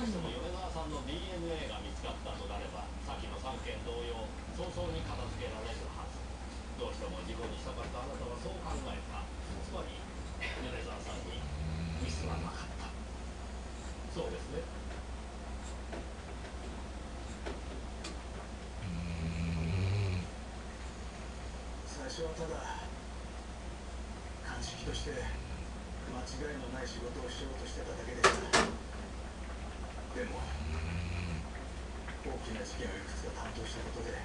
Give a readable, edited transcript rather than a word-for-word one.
しても米沢さんの DNA が見つかったとなれば、先の3件同様早々に片付けられるはず。どうしても事故にしたかったあなたはそう考えた。つまり米沢さんにミスはなかった。そうですね。最初はただ鑑識として間違いのない仕事をしようとしてただけでした。でも大きな事件をいくつか担当したことで